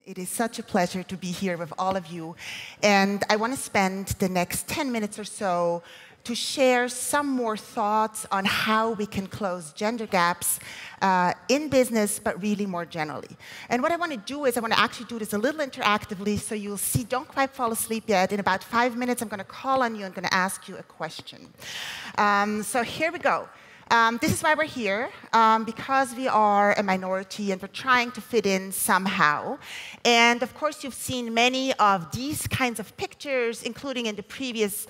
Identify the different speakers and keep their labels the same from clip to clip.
Speaker 1: It is such a pleasure to be here with all of you. And I want to spend the next 10 minutes or so to share some more thoughts on how we can close gender gaps in business, but really more generally. And what I want to do is I want to actually do this a little interactively, so you'll see, don't quite fall asleep yet. In about 5 minutes, I'm going to call on you and going to ask you a question. So here we go. This is why we're here, because we are a minority and we're trying to fit in somehow. And of course, you've seen many of these kinds of pictures, including in the previous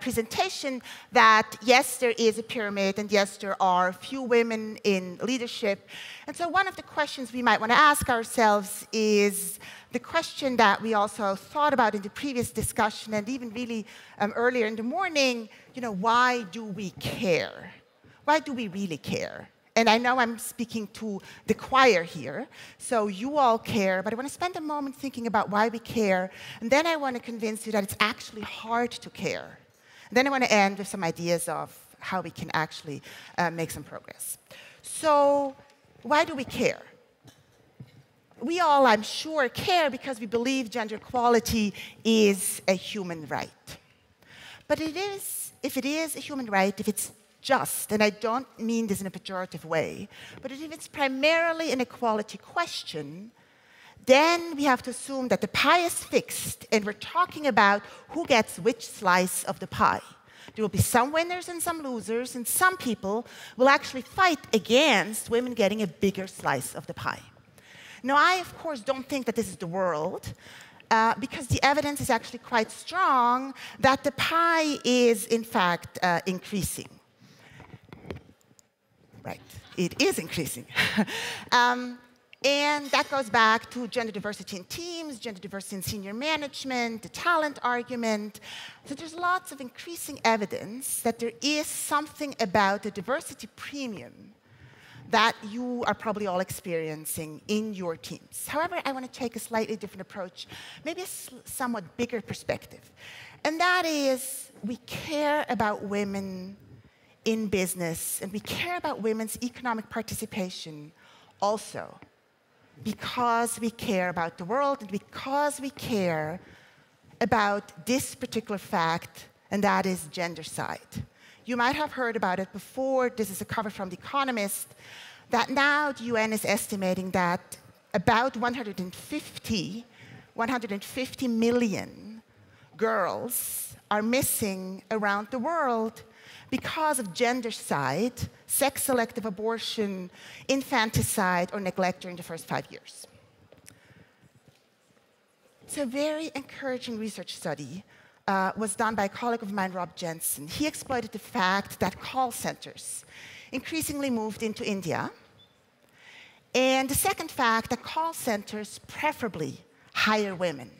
Speaker 1: presentation, that yes, there is a pyramid, and yes, there are few women in leadership. And so one of the questions we might want to ask ourselves is the question that we also thought about in the previous discussion, and even really earlier in the morning, why do we care? Why do we really care? And I know I'm speaking to the choir here, so you all care, but I want to spend a moment thinking about why we care, and then I want to convince you that it's actually hard to care. And then I want to end with some ideas of how we can actually make some progress. So why do we care? We all, I'm sure, care because we believe gender equality is a human right. But if it is a human right, if it's just, and I don't mean this in a pejorative way, but if it's primarily an equality question, then we have to assume that the pie is fixed, and we're talking about who gets which slice of the pie. There will be some winners and some losers, and some people will actually fight against women getting a bigger slice of the pie. Now, I, of course, don't think that this is the world, because the evidence is actually quite strong that the pie is, in fact, increasing. Right, it is increasing. And that goes back to gender diversity in teams, gender diversity in senior management, the talent argument. So there's lots of increasing evidence that there is something about the diversity premium that you are probably all experiencing in your teams. However, I want to take a slightly different approach, maybe a somewhat bigger perspective. And that is, we care about women in business, and we care about women's economic participation also because we care about the world and because we care about this particular fact, and that is gendercide. You might have heard about it before. This is a cover from The Economist, that now the UN is estimating that about 150 million girls are missing around the world because of gendercide, sex-selective abortion, infanticide, or neglect during the first 5 years. It's a very encouraging research study was done by a colleague of mine, Rob Jensen. He exploited the fact that call centers increasingly moved into India. And the second fact, that call centers preferably hire women.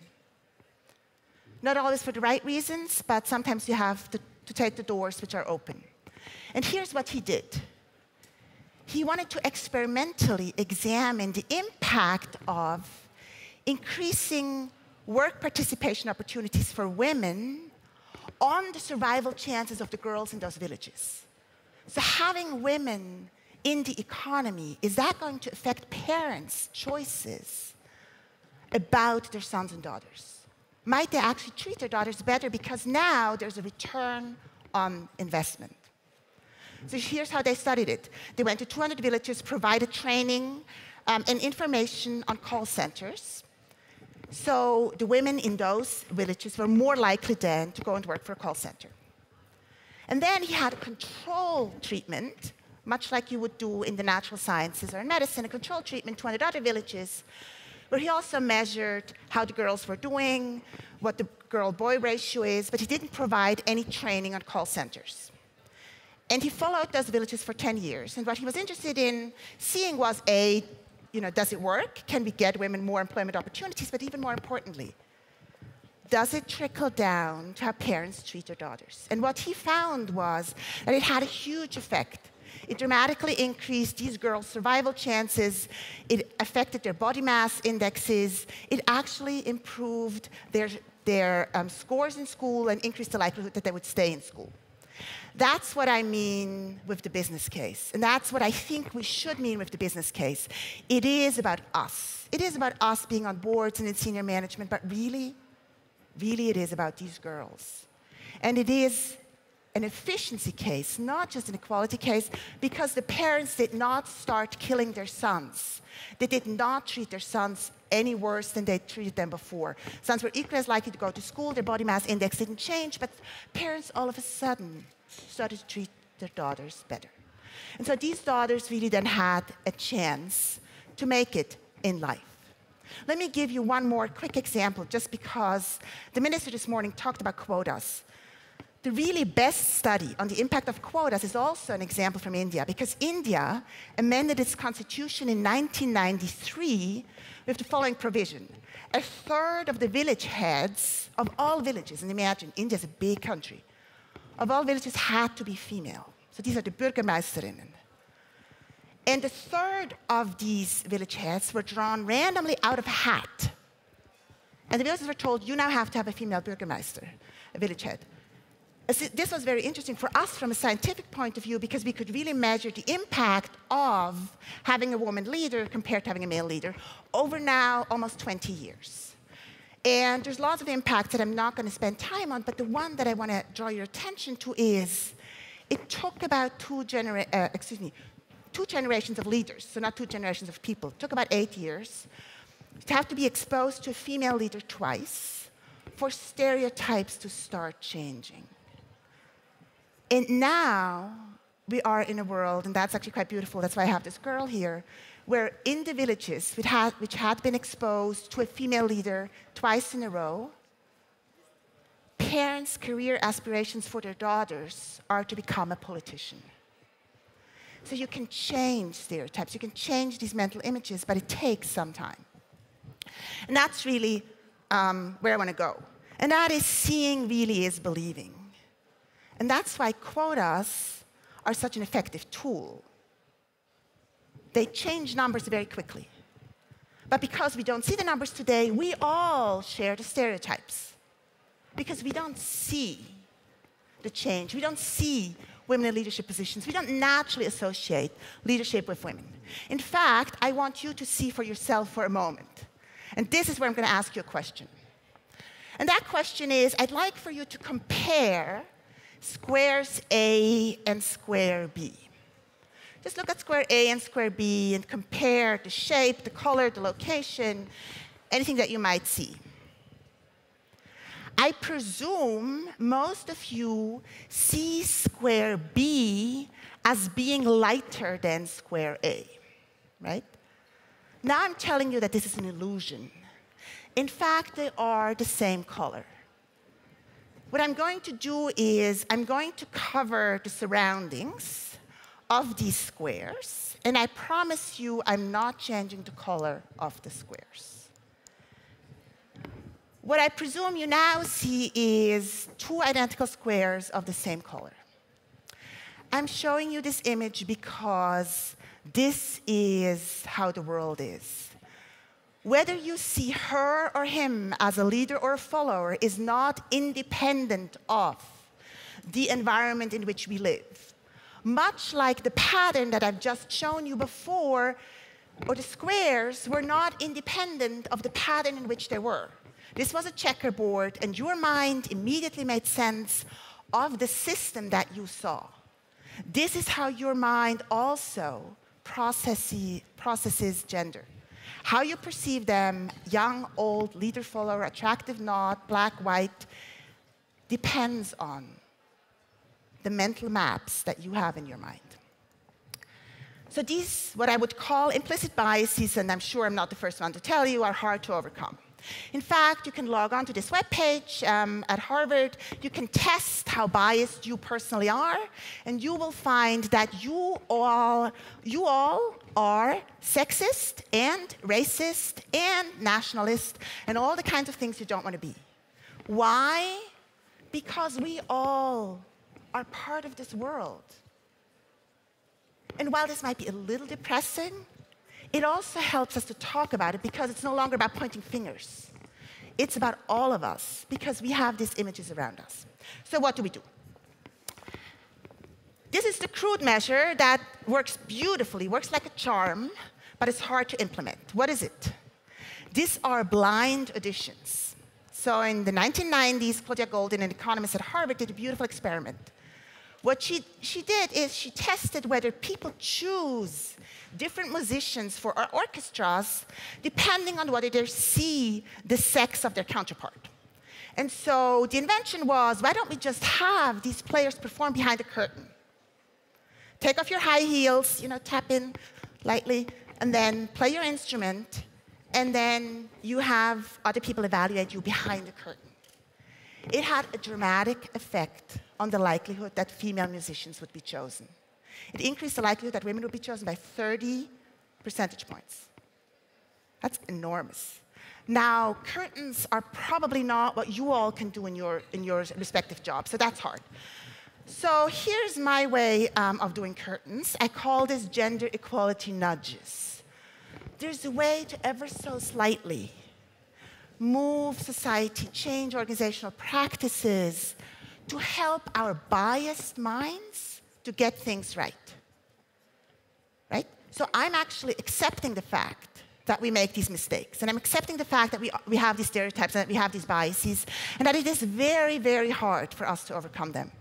Speaker 1: Not always for the right reasons, but sometimes you have to take the doors which are open. And here's what he did. He wanted to experimentally examine the impact of increasing work participation opportunities for women on the survival chances of the girls in those villages. So having women in the economy, is that going to affect parents' choices about their sons and daughters? Might they actually treat their daughters better because now there's a return on investment? So here's how they studied it. They went to 200 villages, provided training and information on call centers. So the women in those villages were more likely then to go and work for a call center. And then he had a control treatment, much like you would do in the natural sciences or in medicine, a control treatment to 200 other villages, where he also measured how the girls were doing, what the girl-boy ratio is, but he didn't provide any training on call centers. And he followed those villages for 10 years. And what he was interested in seeing was, A, does it work? Can we get women more employment opportunities? But even more importantly, does it trickle down to how parents treat their daughters? And what he found was that it had a huge effect. It dramatically increased these girls' survival chances. It affected their body mass indexes. It actually improved their scores in school and increased the likelihood that they would stay in school. That's what I mean with the business case. And that's what I think we should mean with the business case. It is about us. It is about us being on boards and in senior management, but really, really it is about these girls. And it is an efficiency case, not just an equality case, because the parents did not start killing their sons. They did not treat their sons any worse than they treated them before. Sons were equally as likely to go to school, their body mass index didn't change, but parents all of a sudden started to treat their daughters better. And so these daughters really then had a chance to make it in life. Let me give you one more quick example, just because the minister this morning talked about quotas. The really best study on the impact of quotas is also an example from India, because India amended its constitution in 1993 with the following provision. A third of the village heads of all villages, and imagine, India is a big country, of all villages had to be female. So these are the Bürgermeisterinnen. And a third of these village heads were drawn randomly out of a hat. And the villagers were told, you now have to have a female Bürgermeister, a village head. This was very interesting for us from a scientific point of view, because we could really measure the impact of having a woman leader compared to having a male leader over now almost 20 years. And there's lots of impacts that I'm not going to spend time on, but the one that I want to draw your attention to is it took about two generations of leaders, so not two generations of people. It took about 8 years to have to be exposed to a female leader twice for stereotypes to start changing. And now we are in a world, and that's actually quite beautiful, that's why I have this girl here, where in the villages which had been exposed to a female leader twice in a row, parents' career aspirations for their daughters are to become a politician. So you can change stereotypes, you can change these mental images, but it takes some time. And that's really where I want to go. And that is seeing really is believing. And that's why quotas are such an effective tool. They change numbers very quickly. But because we don't see the numbers today, we all share the stereotypes. Because we don't see the change. We don't see women in leadership positions. We don't naturally associate leadership with women. In fact, I want you to see for yourself for a moment. And this is where I'm going to ask you a question. And that question is, I'd like for you to compare squares A and square B. Just look at square A and square B and compare the shape, the color, the location, anything that you might see. I presume most of you see square B as being lighter than square A, right? Now I'm telling you that this is an illusion. In fact, they are the same color. What I'm going to do is I'm going to cover the surroundings of these squares, and I promise you I'm not changing the color of the squares. What I presume you now see is two identical squares of the same color. I'm showing you this image because this is how the world is. Whether you see her or him as a leader or a follower is not independent of the environment in which we live. Much like the pattern that I've just shown you before, or the squares were not independent of the pattern in which they were. This was a checkerboard, and your mind immediately made sense of the system that you saw. This is how your mind also processes gender. How you perceive them, young, old, leader, follower, attractive, not, black, white, depends on the mental maps that you have in your mind. So these, what I would call implicit biases, and I'm sure I'm not the first one to tell you, are hard to overcome. In fact, you can log on to this webpage at Harvard. You can test how biased you personally are, and you will find that you all are sexist and racist and nationalist and all the kinds of things you don't want to be. Why? Because we all are part of this world. And while this might be a little depressing, it also helps us to talk about it because it's no longer about pointing fingers. It's about all of us because we have these images around us. So what do we do? This is the crude measure that works beautifully, works like a charm, but it's hard to implement. What is it? These are blind auditions. So in the 1990s, Claudia Goldin, an economist at Harvard, did a beautiful experiment. What she did is she tested whether people choose different musicians for our orchestras depending on whether they see the sex of their counterpart. And so the invention was, why don't we just have these players perform behind the curtain? Take off your high heels, tap in lightly, and then play your instrument, and then you have other people evaluate you behind the curtain. It had a dramatic effect on the likelihood that female musicians would be chosen. It increased the likelihood that women would be chosen by 30 percentage points. That's enormous. Now, curtains are probably not what you all can do in your respective jobs, so that's hard. So here's my way of doing curtains. I call this gender equality nudges. There's a way to ever so slightly move society, change organizational practices to help our biased minds to get things right. Right? So I'm actually accepting the fact that we make these mistakes. And I'm accepting the fact that we have these stereotypes and that we have these biases, and that it is very, very hard for us to overcome them.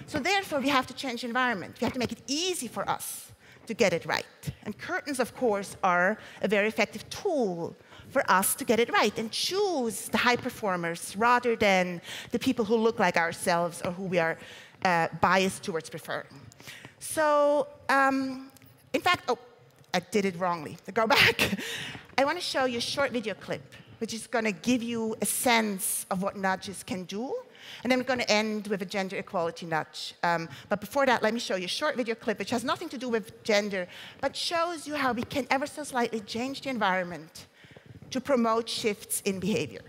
Speaker 1: So therefore, we have to change the environment. We have to make it easy for us to get it right. And curtains, of course, are a very effective tool for us to get it right and choose the high performers rather than the people who look like ourselves or who we are biased towards preferring. So, in fact, I did it wrongly. Go back. I want to show you a short video clip, which is going to give you a sense of what nudges can do. And then we're going to end with a gender equality nudge. But before that, let me show you a short video clip, which has nothing to do with gender, but shows you how we can ever so slightly change the environment to promote shifts in behavior.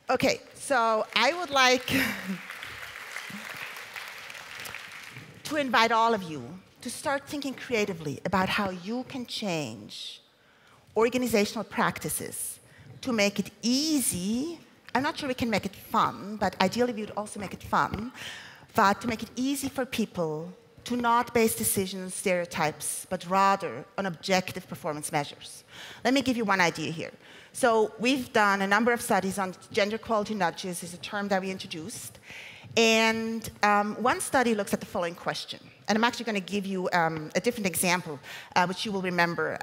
Speaker 1: Okay, so I would like to invite all of you to start thinking creatively about how you can change organizational practices to make it easy. I'm not sure we can make it fun, but ideally we would also make it fun, but to make it easy for people to not base decisions on stereotypes, but rather on objective performance measures. Let me give you one idea here. So we've done a number of studies on gender equality nudges, is a term that we introduced. And one study looks at the following question. And I'm actually going to give you a different example, which you will remember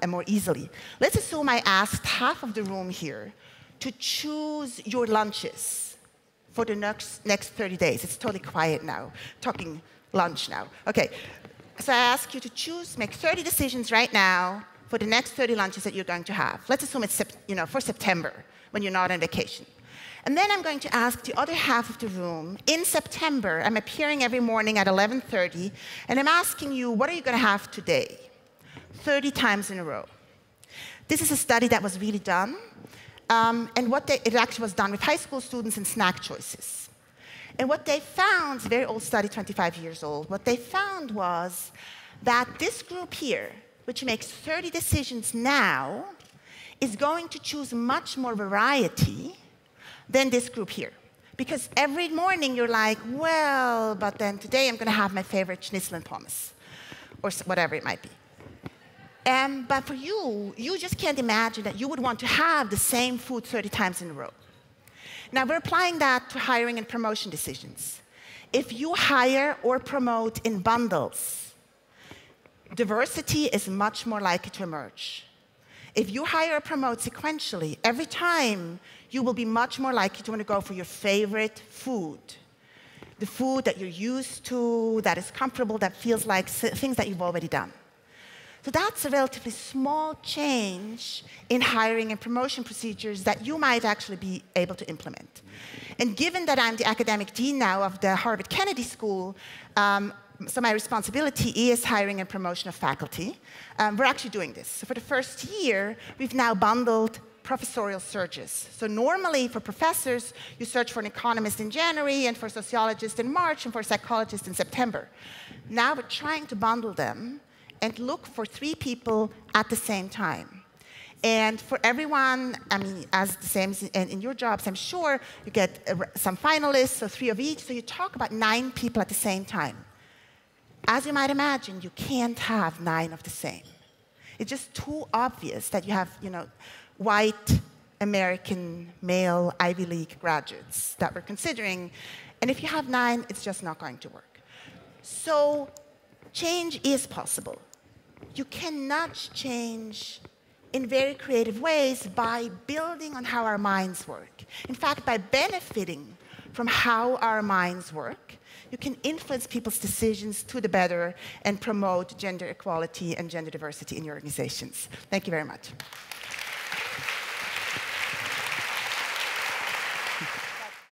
Speaker 1: more easily. Let's assume I asked half of the room here to choose your lunches for the next 30 days. It's totally quiet now, talking lunch now. Okay, so I ask you to choose, make 30 decisions right now for the next 30 lunches that you're going to have. Let's assume it's for September, when you're not on vacation. And then I'm going to ask the other half of the room, in September, I'm appearing every morning at 11:30, and I'm asking you, what are you going to have today? 30 times in a row. This is a study that was really done, and it actually was done with high school students and snack choices. And what they found, very old study, 25 years old, what they found was that this group here, which makes 30 decisions now, is going to choose much more variety than this group here. Because every morning you're like, well, but then today I'm going to have my favorite schnitzel and pommes, or whatever it might be. But for you, you just can't imagine that you would want to have the same food 30 times in a row. Now, we're applying that to hiring and promotion decisions. If you hire or promote in bundles, diversity is much more likely to emerge. If you hire or promote sequentially, every time you will be much more likely to want to go for your favorite food, the food that you're used to, that is comfortable, that feels like things that you've already done. So that's a relatively small change in hiring and promotion procedures that you might actually be able to implement. And given that I'm the academic dean now of the Harvard Kennedy School, so my responsibility is hiring and promotion of faculty. We're actually doing this. So for the first year, we've now bundled professorial searches. So normally for professors, you search for an economist in January, and for a sociologist in March, and for a psychologist in September. Now we're trying to bundle them and look for 3 people at the same time. And for everyone, I mean, as the same as in your jobs, I'm sure, you get some finalists, so 3 of each, so you talk about 9 people at the same time. As you might imagine, you can't have 9 of the same. It's just too obvious that you have, white, American, male, Ivy League graduates that we're considering. And if you have 9, it's just not going to work. So change is possible. You can nudge change in very creative ways by building on how our minds work. In fact, by benefiting from how our minds work, you can influence people's decisions to the better and promote gender equality and gender diversity in your organizations. Thank you very much.